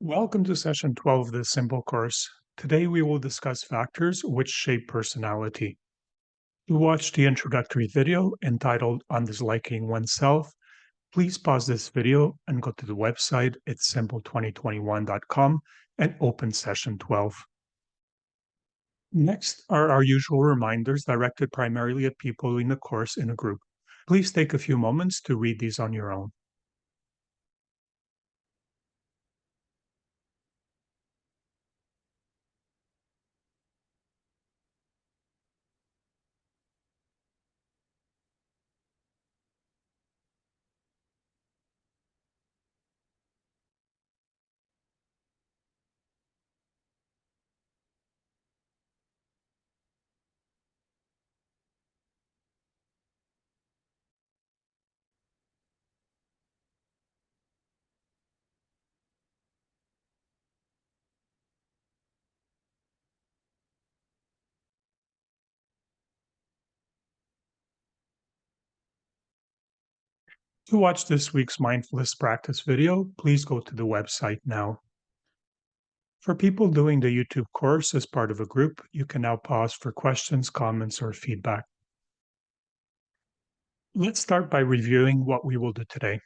Welcome to session 12 of this simple course. Today we will discuss factors which shape personality. To watch the introductory video entitled On Disliking Oneself, please pause this video and go to the website itsimple2021.com and open session 12. Next are our usual reminders directed primarily at people in the course in a group. Please take a few moments to read these on your own. To watch this week's mindfulness practice video, please go to the website now. For people doing the YouTube course as part of a group, you can now pause for questions, comments, or feedback. Let's start by reviewing what we will do today.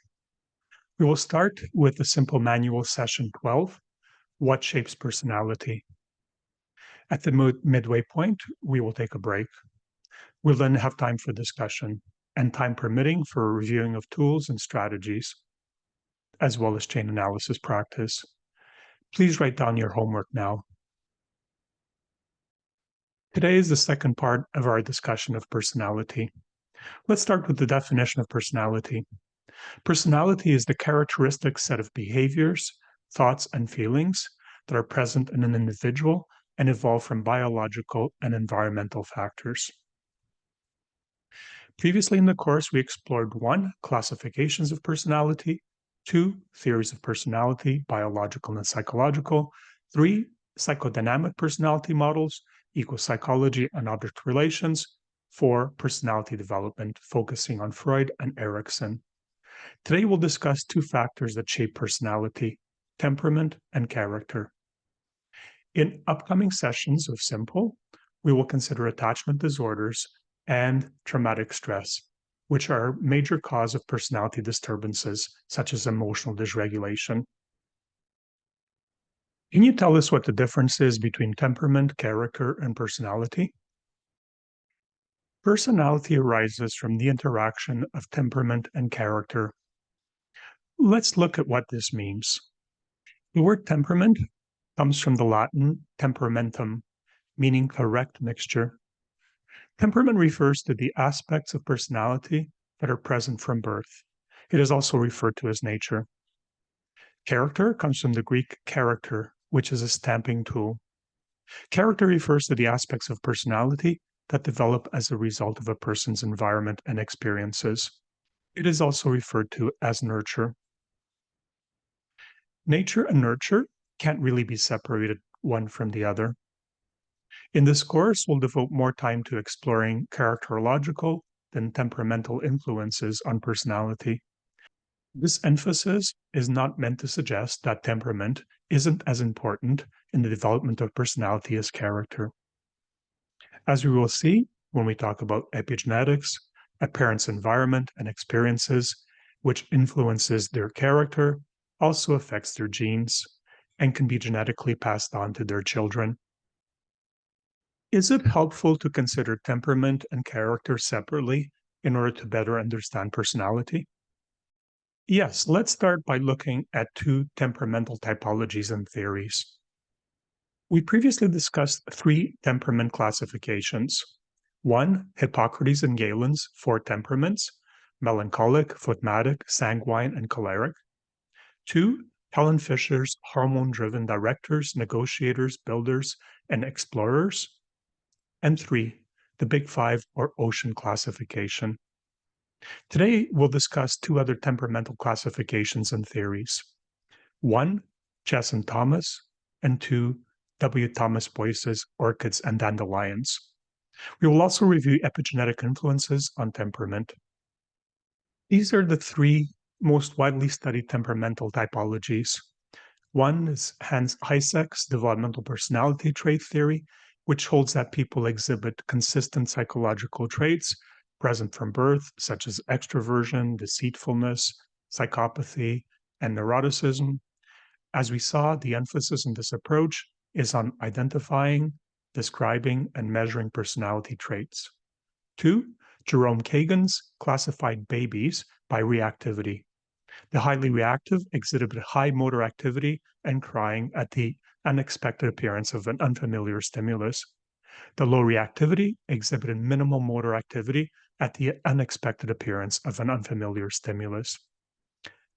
We will start with the simple manual session 12, What Shapes Personality? At the midway point, we will take a break. We'll then have time for discussion and time permitting for a reviewing of tools and strategies, as well as chain analysis practice. Please write down your homework now. Today is the second part of our discussion of personality. Let's start with the definition of personality. Personality is the characteristic set of behaviors, thoughts, and feelings that are present in an individual and evolve from biological and environmental factors. Previously in the course, we explored 1, classifications of personality, 2, theories of personality, biological and psychological, 3, psychodynamic personality models, eco-psychology and object relations, 4, personality development, focusing on Freud and Erikson. Today we'll discuss 2 factors that shape personality, temperament and character. In upcoming sessions of Simple, we will consider attachment disorders and traumatic stress, which are a major cause of personality disturbances, such as emotional dysregulation. Can you tell us what the difference is between temperament, character, and personality? Personality arises from the interaction of temperament and character. Let's look at what this means. The word temperament comes from the Latin temperamentum, meaning correct mixture. Temperament refers to the aspects of personality that are present from birth. It is also referred to as nature. Character comes from the Greek character, which is a stamping tool. Character refers to the aspects of personality that develop as a result of a person's environment and experiences. It is also referred to as nurture. Nature and nurture can't really be separated one from the other. In this course, we'll devote more time to exploring characterological than temperamental influences on personality. This emphasis is not meant to suggest that temperament isn't as important in the development of personality as character. As we will see when we talk about epigenetics, a parent's environment and experiences, which influences their character, also affects their genes and can be genetically passed on to their children. Is it helpful to consider temperament and character separately in order to better understand personality? Yes, let's start by looking at 2 temperamental typologies and theories. We previously discussed 3 temperament classifications. 1, Hippocrates and Galen's 4 temperaments, melancholic, phlegmatic, sanguine, and choleric. 2, Helen Fisher's hormone-driven directors, negotiators, builders, and explorers. And 3, the Big 5 or Ocean classification. Today, we'll discuss 2 other temperamental classifications and theories. 1, Chess and Thomas, and 2, W. Thomas Boyce's Orchids and Dandelions. We will also review epigenetic influences on temperament. These are the 3 most widely studied temperamental typologies. One is Hans Heisek's developmental personality trait theory, which holds that people exhibit consistent psychological traits present from birth, such as extroversion, deceitfulness, psychopathy, and neuroticism. As we saw, the emphasis in this approach is on identifying, describing, and measuring personality traits. Two, Jerome Kagan's classified babies by reactivity. The highly reactive exhibited high motor activity and crying at the unexpected appearance of an unfamiliar stimulus. The low reactivity exhibited minimal motor activity at the unexpected appearance of an unfamiliar stimulus.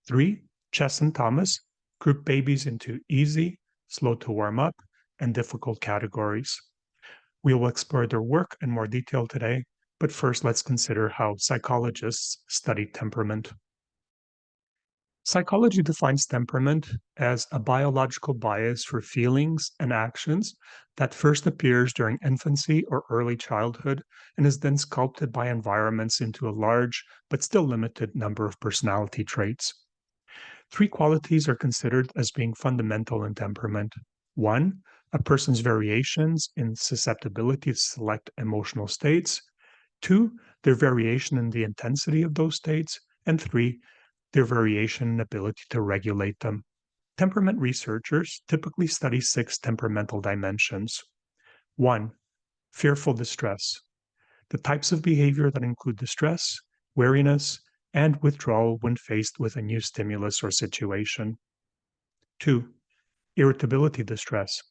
Three, Chess and Thomas grouped babies into easy, slow to warm up, and difficult categories. We will explore their work in more detail today, but first let's consider how psychologists study temperament. Psychology defines temperament as a biological bias for feelings and actions that first appears during infancy or early childhood and is then sculpted by environments into a large but still limited number of personality traits. Three qualities are considered as being fundamental in temperament. One, a person's variations in susceptibility to select emotional states. Two, their variation in the intensity of those states. And three, their variation in ability to regulate them. Temperament researchers typically study 6 temperamental dimensions. 1. Fearful distress. The types of behavior that include distress, wariness, and withdrawal when faced with a new stimulus or situation. 2. Irritability distress.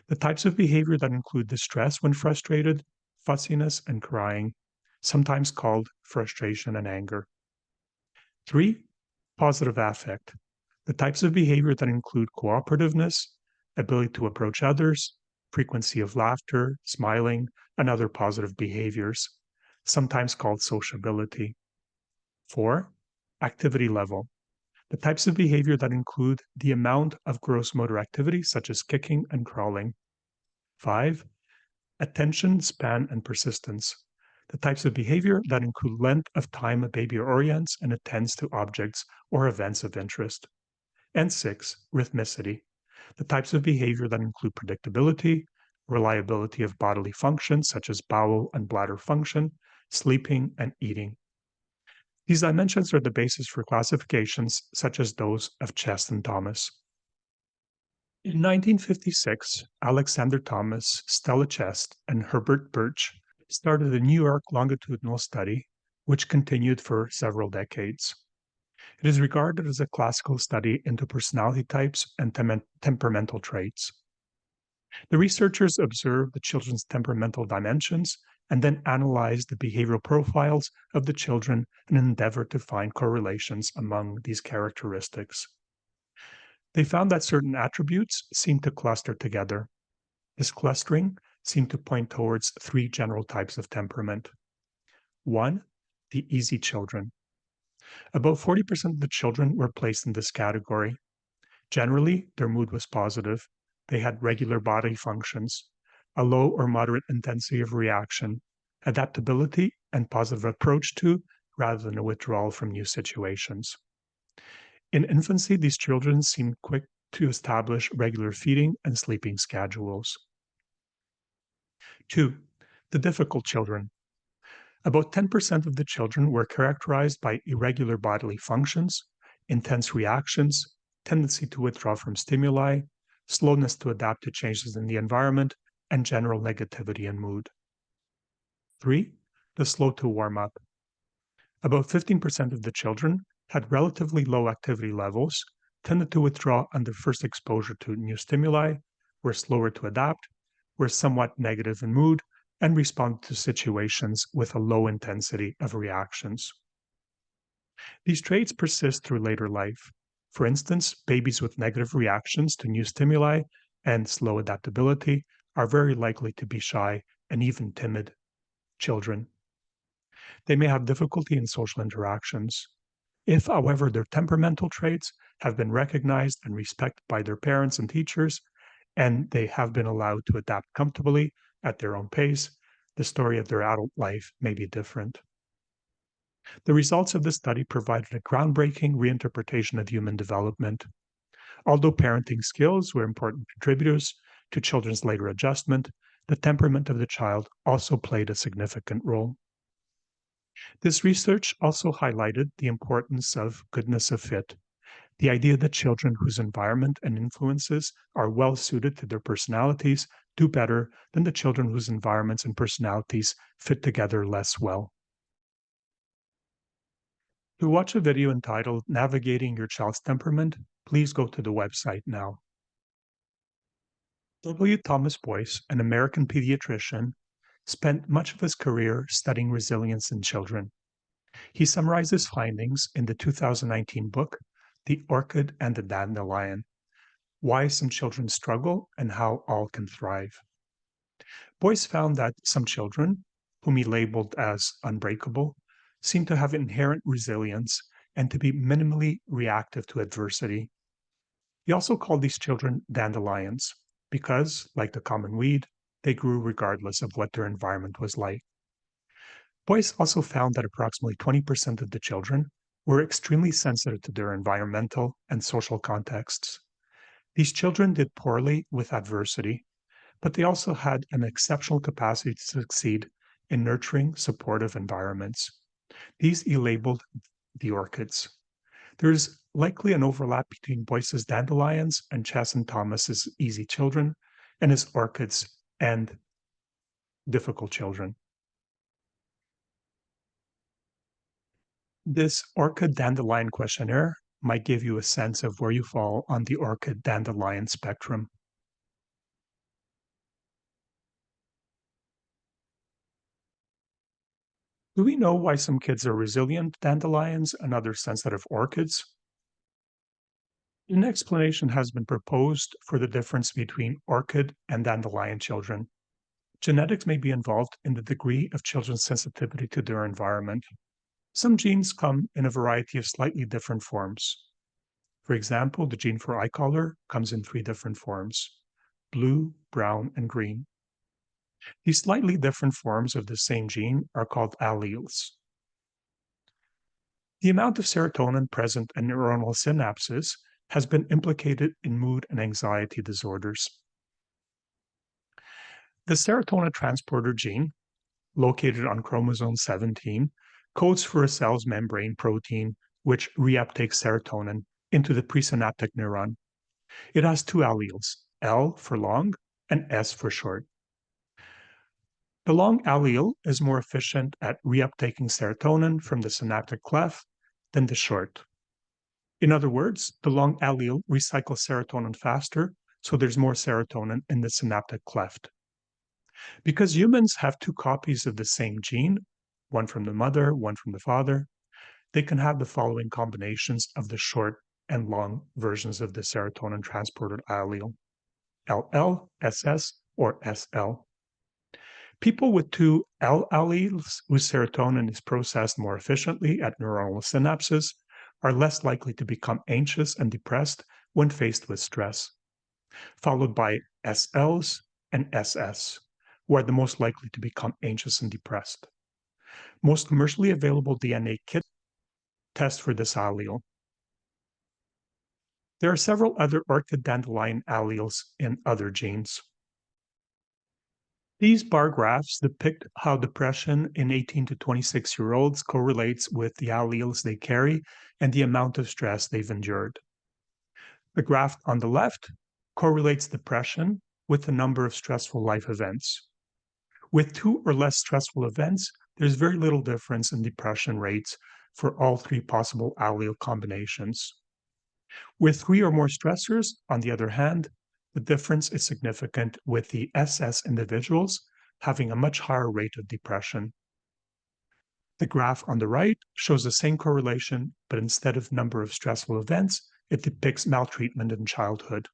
The types of behavior that include distress when frustrated, fussiness, and crying, sometimes called frustration and anger. 3. Positive affect. The types of behavior that include cooperativeness, ability to approach others, frequency of laughter, smiling, and other positive behaviors, sometimes called sociability. 4. Activity level. The types of behavior that include the amount of gross motor activity, such as kicking and crawling. 5. Attention span and persistence. The types of behavior that include length of time a baby orients and attends to objects or events of interest. And 6. Rhythmicity. The types of behavior that include predictability, reliability of bodily functions such as bowel and bladder function, sleeping, and eating. These dimensions are the basis for classifications such as those of Chess and Thomas. In 1956, Alexander Thomas, Stella Chest, and Herbert Birch started a New York longitudinal study, which continued for several decades. It is regarded as a classical study into personality types and temperamental traits. The researchers observed the children's temperamental dimensions and then analyzed the behavioral profiles of the children in an endeavor to find correlations among these characteristics. They found that certain attributes seemed to cluster together. This clustering seemed to point towards 3 general types of temperament. 1. The easy children. About 40% of the children were placed in this category. Generally, their mood was positive. They had regular body functions, a low or moderate intensity of reaction, adaptability, and positive approach to, rather than a withdrawal from new situations. In infancy, these children seemed quick to establish regular feeding and sleeping schedules. 2. The difficult children. About 10% of the children were characterized by irregular bodily functions, intense reactions, tendency to withdraw from stimuli, slowness to adapt to changes in the environment, and general negativity in mood. 3. The slow to warm up. About 15% of the children had relatively low activity levels, tended to withdraw on their first exposure to new stimuli, were slower to adapt, were somewhat negative in mood, and responded to situations with a low intensity of reactions. These traits persist through later life. For instance, babies with negative reactions to new stimuli and slow adaptability are very likely to be shy and even timid children. They may have difficulty in social interactions. If, however, their temperamental traits have been recognized and respected by their parents and teachers, and they have been allowed to adapt comfortably at their own pace, the story of their adult life may be different. The results of this study provided a groundbreaking reinterpretation of human development. Although parenting skills were important contributors to children's later adjustment, the temperament of the child also played a significant role. This research also highlighted the importance of goodness of fit, the idea that children whose environment and influences are well suited to their personalities do better than the children whose environments and personalities fit together less well. To watch a video entitled Navigating Your Child's Temperament, please go to the website now. W. Thomas Boyce, an American pediatrician, spent much of his career studying resilience in children. He summarized his findings in the 2019 book, The Orchid and the Dandelion: Why Some Children Struggle and How All Can Thrive. Boyce found that some children, whom he labeled as unbreakable, seem to have inherent resilience and to be minimally reactive to adversity. He also called these children dandelions because, like the common weed, they grew regardless of what their environment was like. Boyce also found that approximately 20% of the children were extremely sensitive to their environmental and social contexts. These children did poorly with adversity, but they also had an exceptional capacity to succeed in nurturing, supportive environments. These he labeled the orchids. There is likely an overlap between Boyce's dandelions and Chasson Thomas's easy children, and his orchids and difficult children. This orchid dandelion questionnaire might give you a sense of where you fall on the orchid dandelion spectrum. Do we know why some kids are resilient dandelions and others sensitive orchids? An explanation has been proposed for the difference between orchid and dandelion children. Genetics may be involved in the degree of children's sensitivity to their environment. Some genes come in a variety of slightly different forms. For example, the gene for eye color comes in 3 different forms: blue, brown, and green. These slightly different forms of the same gene are called alleles. The amount of serotonin present in neuronal synapses has been implicated in mood and anxiety disorders. The serotonin transporter gene, located on chromosome 17, codes for a cell's membrane protein which reuptakes serotonin into the presynaptic neuron. It has 2 alleles, L for long and S for short. The long allele is more efficient at reuptaking serotonin from the synaptic cleft than the short. In other words, the long allele recycles serotonin faster, so there's more serotonin in the synaptic cleft. Because humans have 2 copies of the same gene, one from the mother, one from the father, they can have the following combinations of the short and long versions of the serotonin transporter allele: LL, SS, or SL. People with 2 L alleles whose serotonin is processed more efficiently at neuronal synapses are less likely to become anxious and depressed when faced with stress, followed by SLs and SS, who are the most likely to become anxious and depressed. Most commercially available DNA kits test for this allele. There are several other orchid dandelion alleles in other genes. These bar graphs depict how depression in 18 to 26-year-olds correlates with the alleles they carry and the amount of stress they've endured. The graph on the left correlates depression with the number of stressful life events. With 2 or less stressful events, there's very little difference in depression rates for all 3 possible allele combinations. With 3 or more stressors, on the other hand, the difference is significant, with the SS individuals having a much higher rate of depression. The graph on the right shows the same correlation, but instead of number of stressful events, it depicts maltreatment in childhood.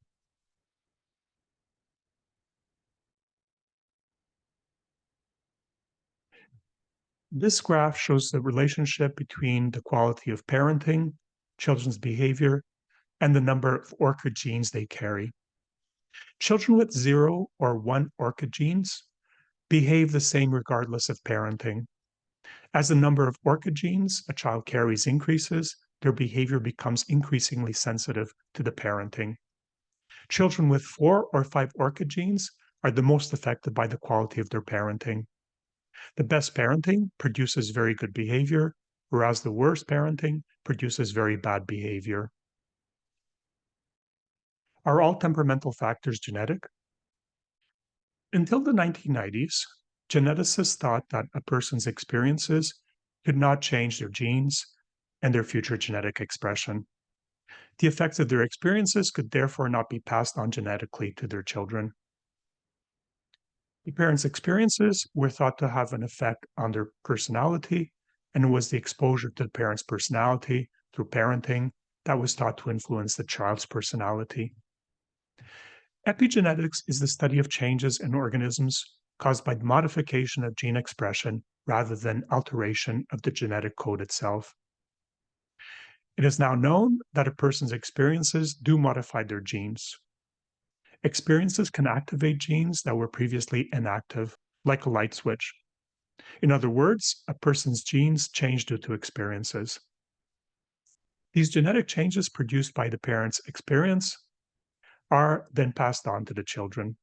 This graph shows the relationship between the quality of parenting, children's behavior, and the number of orchid genes they carry. Children with 0 or 1 orchid genes behave the same regardless of parenting. As the number of orchid genes a child carries increases, their behavior becomes increasingly sensitive to the parenting. Children with 4 or 5 ORCA genes are the most affected by the quality of their parenting. The best parenting produces very good behavior, whereas the worst parenting produces very bad behavior. Are all temperamental factors genetic? Until the 1990s, geneticists thought that a person's experiences could not change their genes and their future genetic expression. The effects of their experiences could therefore not be passed on genetically to their children. The parents' experiences were thought to have an effect on their personality, and it was the exposure to the parent's personality through parenting that was thought to influence the child's personality. Epigenetics is the study of changes in organisms caused by modification of gene expression rather than alteration of the genetic code itself. It is now known that a person's experiences do modify their genes. Experiences can activate genes that were previously inactive, like a light switch. In other words, a person's genes change due to experiences. These genetic changes produced by the parent's experience are then passed on to the children.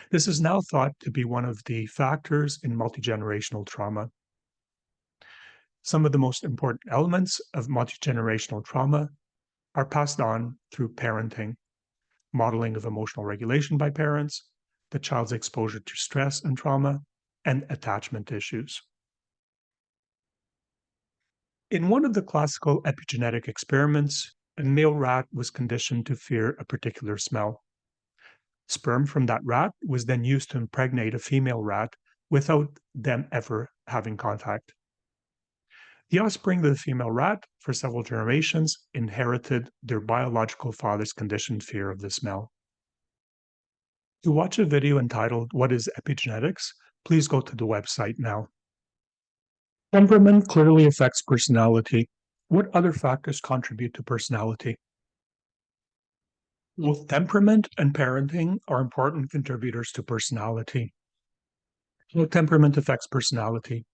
This is now thought to be one of the factors in multigenerational trauma. Some of the most important elements of multigenerational trauma are passed on through parenting, modeling of emotional regulation by parents, the child's exposure to stress and trauma, and attachment issues. In one of the classical epigenetic experiments, a male rat was conditioned to fear a particular smell. Sperm from that rat was then used to impregnate a female rat without them ever having contact. The offspring of the female rat, for several generations, inherited their biological father's conditioned fear of the smell. To watch a video entitled What is Epigenetics, please go to the website now. Temperament clearly affects personality. What other factors contribute to personality? Both temperament and parenting are important contributors to personality. How temperament affects personality.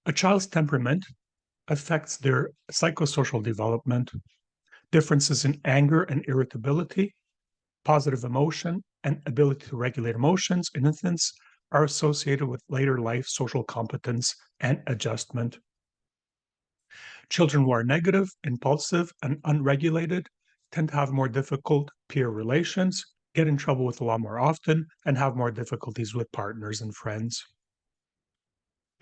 A child's temperament affects their psychosocial development. Differences in anger and irritability, positive emotion, and ability to regulate emotions in infants are associated with later life social competence and adjustment. Children who are negative, impulsive, and unregulated tend to have more difficult peer relations, get in trouble with the law more often, and have more difficulties with partners and friends.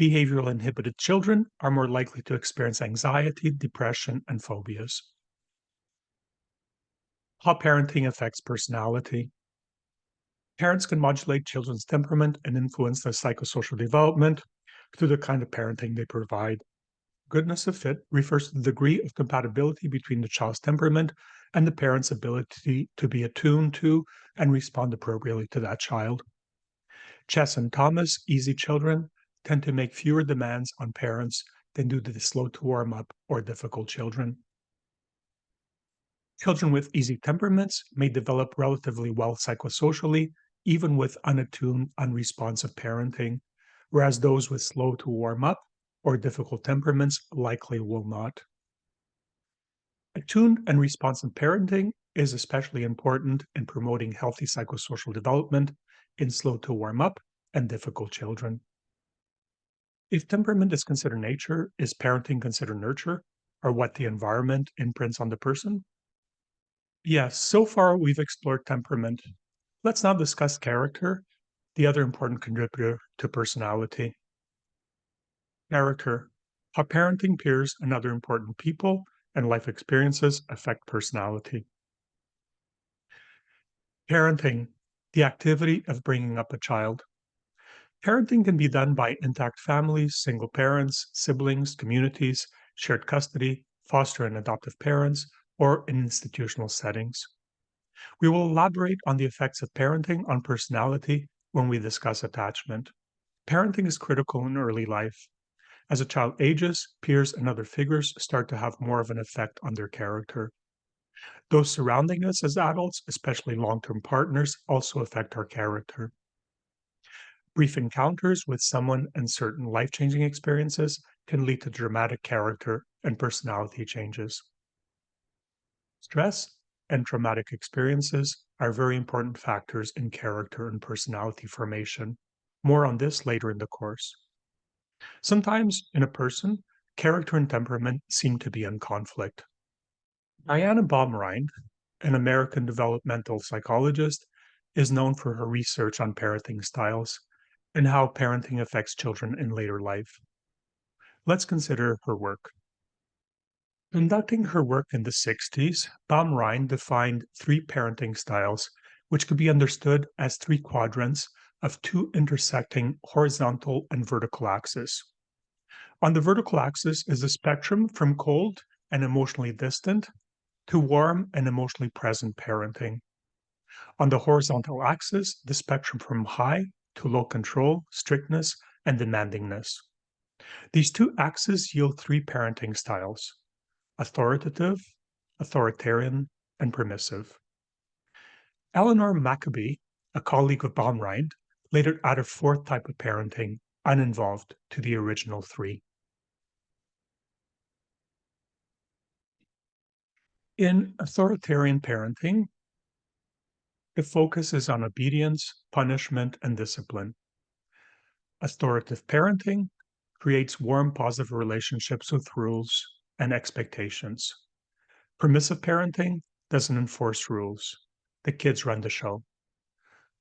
Behavioral inhibited children are more likely to experience anxiety, depression, and phobias. How parenting affects personality. Parents can modulate children's temperament and influence their psychosocial development through the kind of parenting they provide. Goodness of fit refers to the degree of compatibility between the child's temperament and the parent's ability to be attuned to and respond appropriately to that child. Chess and Thomas, easy children, tend to make fewer demands on parents than do the slow to warm up or difficult children. Children with easy temperaments may develop relatively well psychosocially, even with unattuned, unresponsive parenting, whereas those with slow to warm up or difficult temperaments likely will not. Attuned and responsive parenting is especially important in promoting healthy psychosocial development in slow to warm up and difficult children. If temperament is considered nature, is parenting considered nurture, or what the environment imprints on the person? Yes, so far we've explored temperament. Let's now discuss character, the other important contributor to personality. Character, how parenting, peers, and other important people and life experiences affect personality. Parenting, the activity of bringing up a child. Parenting can be done by intact families, single parents, siblings, communities, shared custody, foster and adoptive parents, or in institutional settings. We will elaborate on the effects of parenting on personality when we discuss attachment. Parenting is critical in early life. As a child ages, peers and other figures start to have more of an effect on their character. Those surrounding us as adults, especially long-term partners, also affect our character. Brief encounters with someone and certain life-changing experiences can lead to dramatic character and personality changes. Stress and traumatic experiences are very important factors in character and personality formation. More on this later in the course. Sometimes in a person, character and temperament seem to be in conflict. Diana Baumrind, an American developmental psychologist, is known for her research on parenting styles and how parenting affects children in later life. Let's consider her work. Conducting her work in the 60s, Baumrind defined three parenting styles, which could be understood as three quadrants of two intersecting horizontal and vertical axes. On the vertical axis is the spectrum from cold and emotionally distant to warm and emotionally present parenting. On the horizontal axis, the spectrum from high to low control, strictness, and demandingness. These two axes yield three parenting styles: authoritative, authoritarian, and permissive. Eleanor Maccabee, a colleague of Baumrind, later added a fourth type of parenting, uninvolved, to the original three. In authoritarian parenting, the focus is on obedience, punishment, and discipline. Authoritative parenting creates warm, positive relationships with rules and expectations. Permissive parenting doesn't enforce rules. The kids run the show.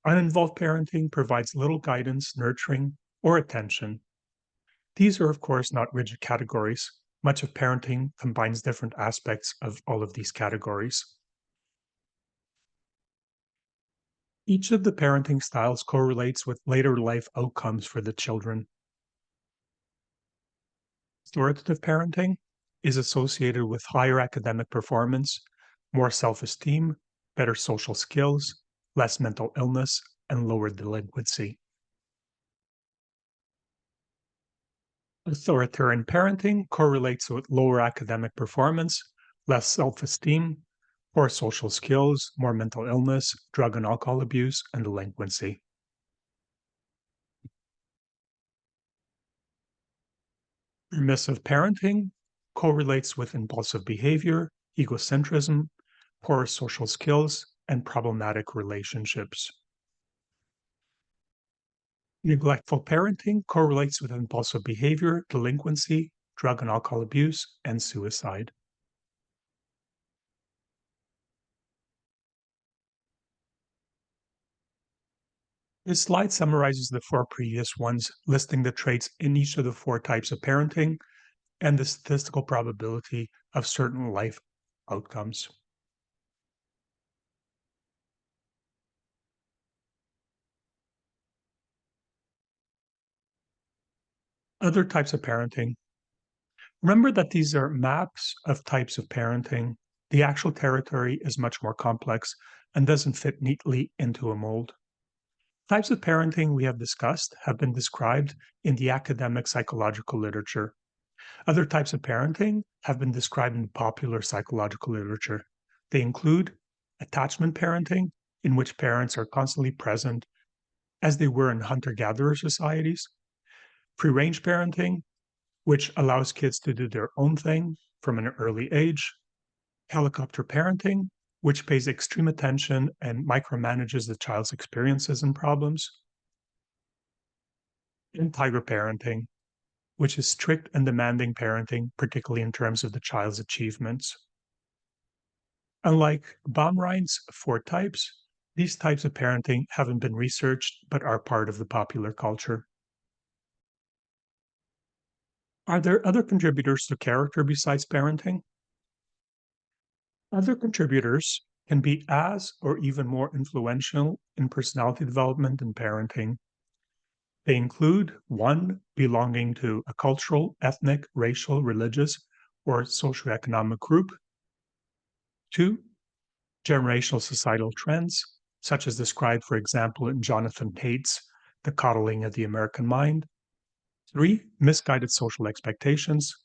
Uninvolved parenting provides little guidance, nurturing, or attention. These are, of course, not rigid categories. Much of parenting combines different aspects of all of these categories. Each of the parenting styles correlates with later life outcomes for the children. Authoritative parenting is associated with higher academic performance, more self-esteem, better social skills, less mental illness, and lower delinquency. Authoritarian parenting correlates with lower academic performance, less self-esteem, poor social skills, more mental illness, drug and alcohol abuse, and delinquency. Permissive parenting correlates with impulsive behavior, egocentrism, poor social skills, and problematic relationships. Neglectful parenting correlates with impulsive behavior, delinquency, drug and alcohol abuse, and suicide. This slide summarizes the four previous ones, listing the traits in each of the four types of parenting and the statistical probability of certain life outcomes. Other types of parenting. Remember that these are maps of types of parenting. The actual territory is much more complex and doesn't fit neatly into a mold. Types of parenting we have discussed have been described in the academic psychological literature. Other types of parenting have been described in popular psychological literature. They include attachment parenting, in which parents are constantly present as they were in hunter-gatherer societies, free-range parenting, which allows kids to do their own thing from an early age, helicopter parenting, which pays extreme attention and micromanages the child's experiences and problems, and tiger parenting, which is strict and demanding parenting, particularly in terms of the child's achievements. Unlike Baumrind's four types, these types of parenting haven't been researched but are part of the popular culture. Are there other contributors to character besides parenting? Other contributors can be as or even more influential in personality development and parenting. They include 1. Belonging to a cultural, ethnic, racial, religious, or socioeconomic group. 2. Generational societal trends, such as described, for example, in Jonathan Haidt's The Coddling of the American Mind. 3. Misguided social expectations,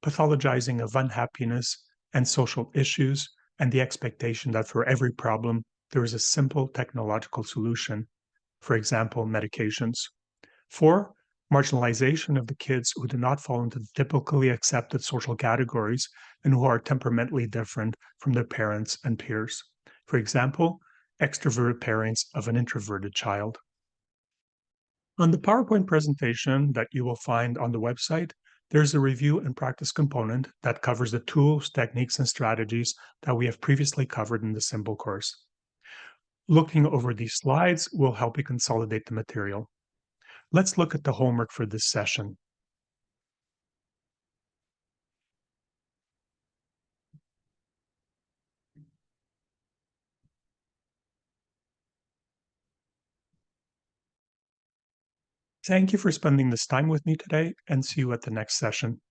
pathologizing of unhappiness and social issues, and the expectation that for every problem, there is a simple technological solution, for example, medications. 4. marginalization of the kids who do not fall into the typically accepted social categories and who are temperamentally different from their parents and peers. For example, extroverted parents of an introverted child. On the PowerPoint presentation that you will find on the website, there's a review and practice component that covers the tools, techniques, and strategies that we have previously covered in the Symbol course. Looking over these slides will help you consolidate the material. Let's look at the homework for this session. Thank you for spending this time with me today, and see you at the next session.